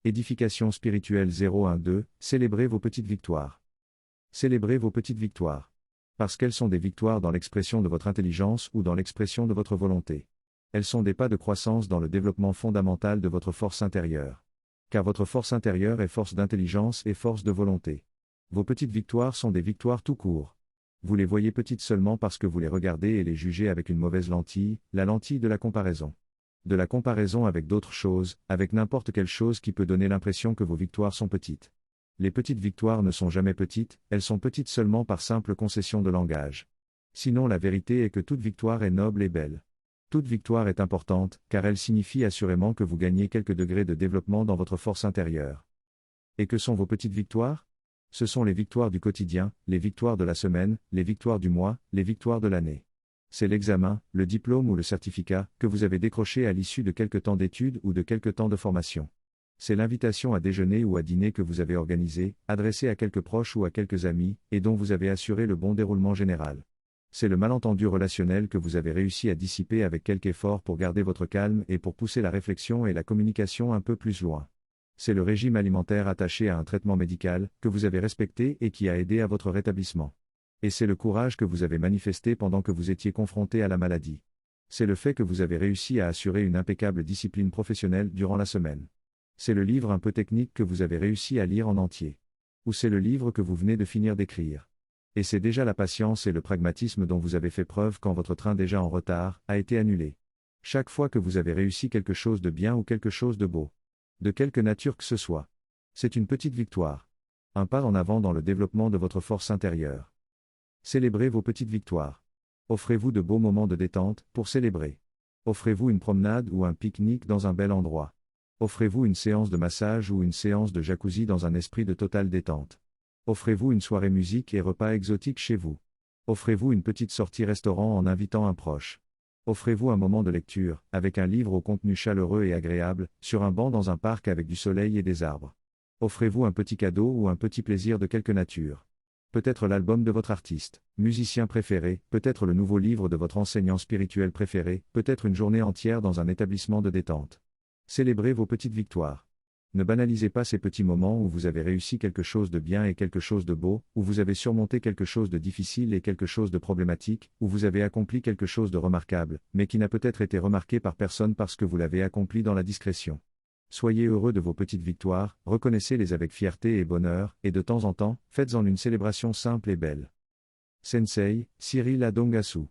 Édification spirituelle 012, célébrez vos petites victoires. Célébrez vos petites victoires. Parce qu'elles sont des victoires dans l'expression de votre intelligence ou dans l'expression de votre volonté. Elles sont des pas de croissance dans le développement fondamental de votre force intérieure. Car votre force intérieure est force d'intelligence et force de volonté. Vos petites victoires sont des victoires tout court. Vous les voyez petites seulement parce que vous les regardez et les jugez avec une mauvaise lentille, la lentille de la comparaison. De la comparaison avec d'autres choses, avec n'importe quelle chose qui peut donner l'impression que vos victoires sont petites. Les petites victoires ne sont jamais petites, elles sont petites seulement par simple concession de langage. Sinon la vérité est que toute victoire est noble et belle. Toute victoire est importante, car elle signifie assurément que vous gagnez quelques degrés de développement dans votre force intérieure. Et que sont vos petites victoires ? Ce sont les victoires du quotidien, les victoires de la semaine, les victoires du mois, les victoires de l'année. C'est l'examen, le diplôme ou le certificat, que vous avez décroché à l'issue de quelque temps d'études ou de quelque temps de formation. C'est l'invitation à déjeuner ou à dîner que vous avez organisée, adressée à quelques proches ou à quelques amis, et dont vous avez assuré le bon déroulement général. C'est le malentendu relationnel que vous avez réussi à dissiper avec quelque effort pour garder votre calme et pour pousser la réflexion et la communication un peu plus loin. C'est le régime alimentaire attaché à un traitement médical, que vous avez respecté et qui a aidé à votre rétablissement. Et c'est le courage que vous avez manifesté pendant que vous étiez confronté à la maladie. C'est le fait que vous avez réussi à assurer une impeccable discipline professionnelle durant la semaine. C'est le livre un peu technique que vous avez réussi à lire en entier. Ou c'est le livre que vous venez de finir d'écrire. Et c'est déjà la patience et le pragmatisme dont vous avez fait preuve quand votre train déjà en retard a été annulé. Chaque fois que vous avez réussi quelque chose de bien ou quelque chose de beau. De quelque nature que ce soit. C'est une petite victoire. Un pas en avant dans le développement de votre force intérieure. Célébrez vos petites victoires. Offrez-vous de beaux moments de détente pour célébrer. Offrez-vous une promenade ou un pique-nique dans un bel endroit. Offrez-vous une séance de massage ou une séance de jacuzzi dans un esprit de totale détente. Offrez-vous une soirée musique et repas exotiques chez vous. Offrez-vous une petite sortie restaurant en invitant un proche. Offrez-vous un moment de lecture, avec un livre au contenu chaleureux et agréable, sur un banc dans un parc avec du soleil et des arbres. Offrez-vous un petit cadeau ou un petit plaisir de quelque nature. Peut-être l'album de votre artiste, musicien préféré, peut-être le nouveau livre de votre enseignant spirituel préféré, peut-être une journée entière dans un établissement de détente. Célébrez vos petites victoires. Ne banalisez pas ces petits moments où vous avez réussi quelque chose de bien et quelque chose de beau, où vous avez surmonté quelque chose de difficile et quelque chose de problématique, où vous avez accompli quelque chose de remarquable, mais qui n'a peut-être été remarqué par personne parce que vous l'avez accompli dans la discrétion. Soyez heureux de vos petites victoires, reconnaissez-les avec fierté et bonheur, et de temps en temps, faites-en une célébration simple et belle. Sensei, Cyril Adongasu.